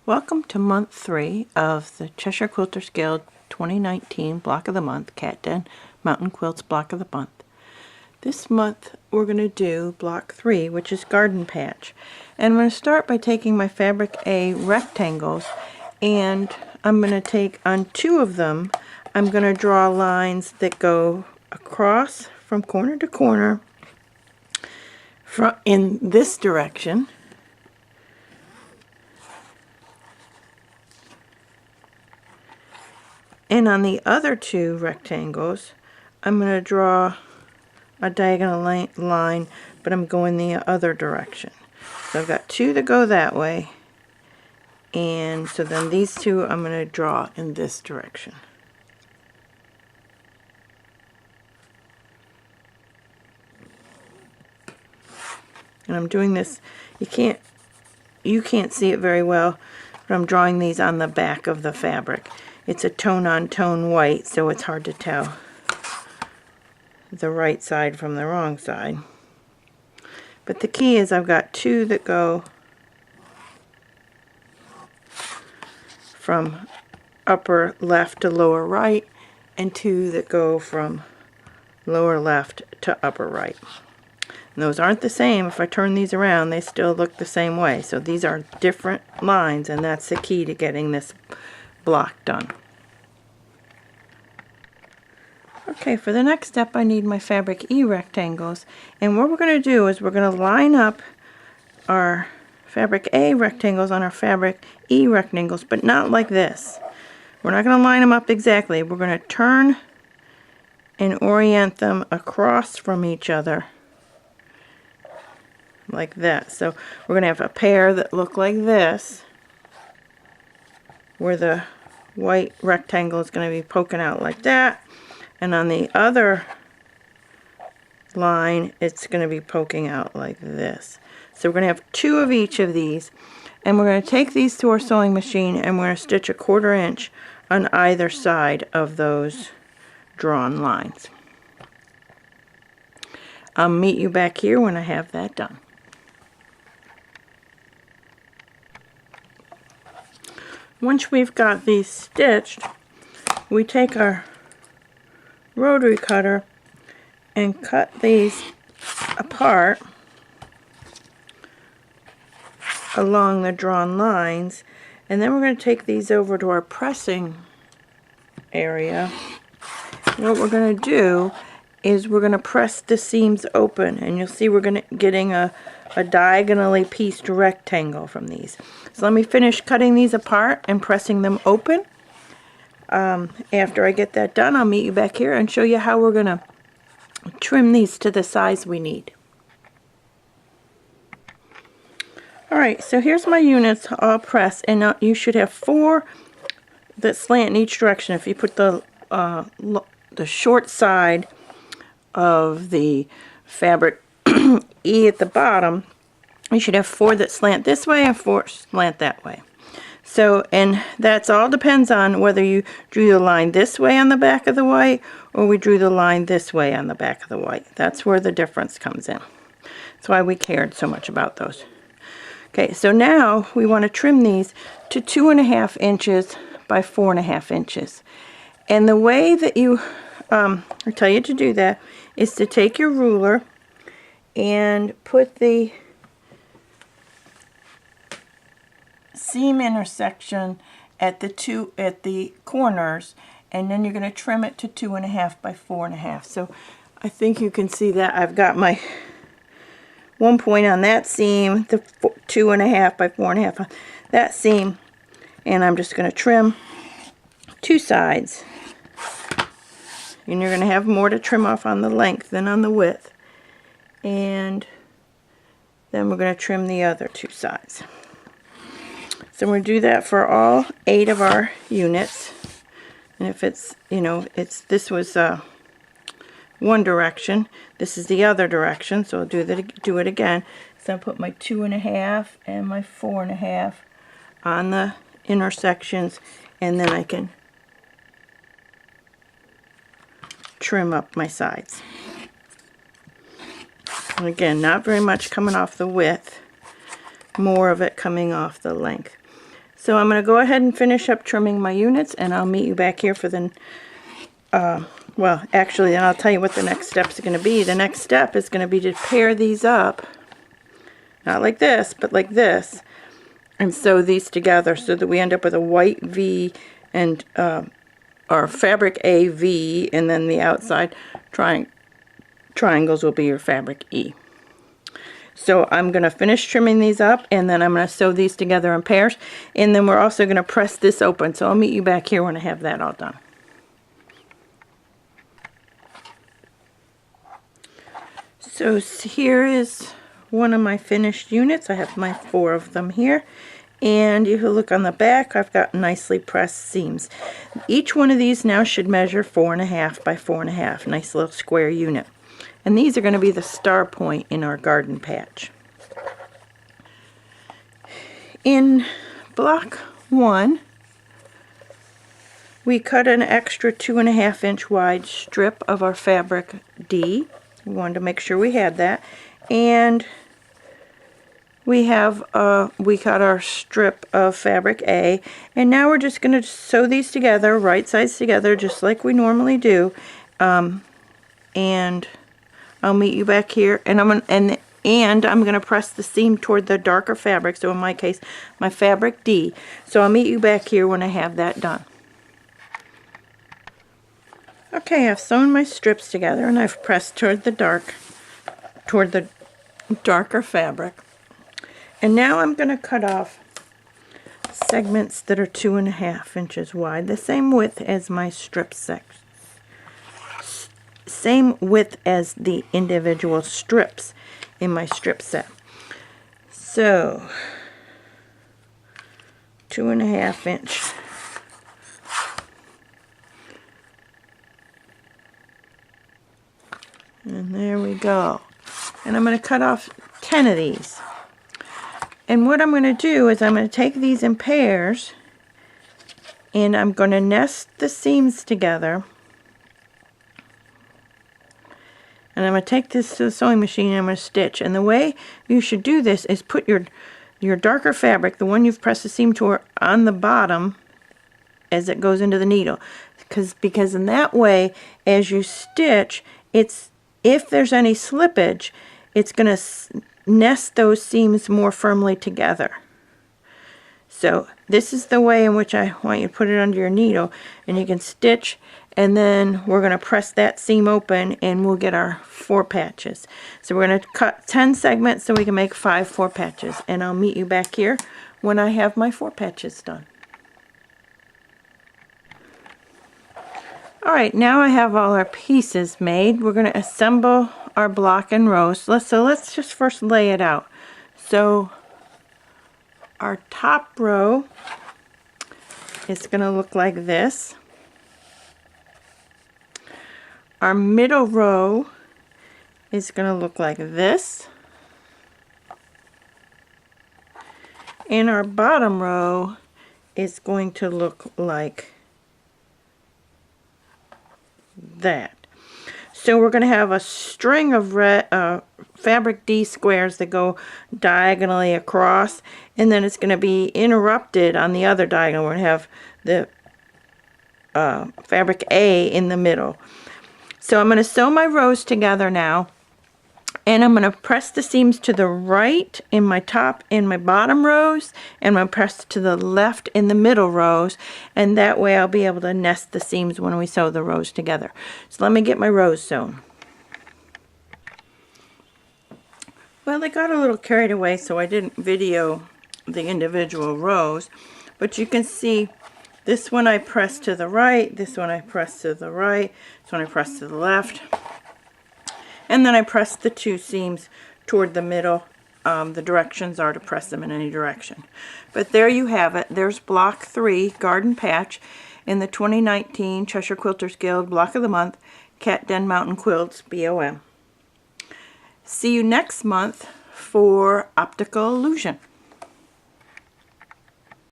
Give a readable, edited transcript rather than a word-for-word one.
Welcome to month 3 of the Cheshire Quilters Guild 2019 Block of the Month, Cat Den Mountain Quilts Block of the Month. This month we're going to do block 3, which is Garden Patch. And I'm going to start by taking my Fabric A rectangles, and I'm going to take on 2 of them, I'm going to draw lines that go across from corner to corner in this direction. And on the other 2 rectangles, I'm going to draw a diagonal line, but I'm going the other direction. So I've got 2 that go that way, and so then these 2 I'm going to draw in this direction. And I'm doing this, you can't see it very well, but I'm drawing these on the back of the fabric. It's a tone-on-tone white, so it's hard to tell the right side from the wrong side. But the key is I've got 2 that go from upper left to lower right, and 2 that go from lower left to upper right. And those aren't the same. If I turn these around, they still look the same way. So these are different lines, and that's the key to getting this block done. Okay, for the next step I need my Fabric E rectangles, and what we're going to do is we're going to line up our Fabric A rectangles on our Fabric E rectangles, but not like this. We're not going to line them up exactly. We're going to turn and orient them across from each other like that. So we're going to have a pair that look like this, where the white rectangle is going to be poking out like that, and on the other line it's going to be poking out like this. So we're going to have 2 of each of these, and we're going to take these to our sewing machine, and we're going to stitch a 1/4 inch on either side of those drawn lines. I'll meet you back here when I have that done. Once we've got these stitched, we take our rotary cutter and cut these apart along the drawn lines, and then we're going to take these over to our pressing area. What we're going to do is we're going to press the seams open, and you'll see we're getting a diagonally pieced rectangle from these. So let me finish cutting these apart and pressing them open. After I get that done, I'll meet you back here and show you how we're going to trim these to the size we need. Alright, so here's my units all pressed, and you should have 4 that slant in each direction. If you put the short side of the Fabric E at the bottom, you should have 4 that slant this way and 4 slant that way. So, and that's all depends on whether you drew the line this way on the back of the white, or we drew the line this way on the back of the white. That's where the difference comes in. That's why we cared so much about those. Okay, so now we want to trim these to 2.5 inches by 4.5 inches. And the way that I tell you to do that is to take your ruler and put the seam intersection at the corners, and then you're going to trim it to 2.5 by 4.5. So I think you can see that I've got my 1 point on that seam, the 2.5 by 4.5 on that seam, and I'm just going to trim 2 sides. And you're going to have more to trim off on the length than on the width. And then we're going to trim the other 2 sides. So we're going to do that for all 8 of our units. And if it's, this was one direction, this is the other direction, so I'll do it again. So I'll put my 2.5 and my 4.5 on the intersections, and then I can trim up my sides. And again, not very much coming off the width, more of it coming off the length. So I'm going to go ahead and finish up trimming my units, and I'll meet you back here for the, well, actually, then I'll tell you what the next steps are going to be. The next step is going to be to pair these up, not like this, but like this, and sew these together so that we end up with a white V and our fabric A V, and then the outside triangles will be your fabric E. So I'm going to finish trimming these up, and then I'm going to sew these together in pairs, and then we're also going to press this open. So I'll meet you back here when I have that all done. So here is one of my finished units. I have my 4 of them here. And if you look on the back, I've got nicely pressed seams. Each one of these now should measure 4.5 by 4.5. Nice little square unit. And these are going to be the star point in our garden patch. In block 1, we cut an extra 2.5 inch wide strip of our fabric D. We wanted to make sure we had that. And we cut our strip of fabric A, and now we're just going to sew these together, right sides together, just like we normally do. And I'll meet you back here, and I'm going to press the seam toward the darker fabric. So in my case, my fabric D. So I'll meet you back here when I have that done. Okay, I've sewn my strips together, and I've pressed toward the darker fabric. And now I'm going to cut off segments that are 2.5 inches wide, the same width as my strip sections. Same width as the individual strips in my strip set. So 2.5 inch. And there we go. And I'm going to cut off 10 of these. And what I'm going to do is I'm going to take these in pairs, and I'm going to nest the seams together. And I'm going to take this to the sewing machine, and I'm going to stitch. And the way you should do this is put your darker fabric, the one you've pressed the seam to, on the bottom as it goes into the needle. Because in that way, as you stitch, if there's any slippage, it's going to nest those seams more firmly together. So this is the way in which I want you to put it under your needle, and you can stitch, and then we're going to press that seam open, and we'll get our 4 patches. So we're going to cut 10 segments so we can make 5 4 patches, and I'll meet you back here when I have my 4 patches done. Alright, now I have all our pieces made. We're going to assemble our block and rows. So let's just first lay it out. So our top row is going to look like this. Our middle row is going to look like this. And our bottom row is going to look like that. So we're going to have a string of fabric D squares that go diagonally across, and then it's going to be interrupted on the other diagonal. We're going to have the fabric A in the middle. So I'm going to sew my rows together now, and I'm going to press the seams to the right in my top and my bottom rows, and I'm going to press to the left in the middle rows, and that way I'll be able to nest the seams when we sew the rows together. So let me get my rows sewn. Well, I got a little carried away, so I didn't video the individual rows, but you can see this one I press to the right, this one I press to the right, this one I press to the left. And then I press the 2 seams toward the middle. The directions are to press them in any direction. But there you have it. There's block 3, Garden Patch, in the 2019 Cheshire Quilters Guild Block of the Month, Cat Den Mountain Quilts, BOM. See you next month for Optical Illusion.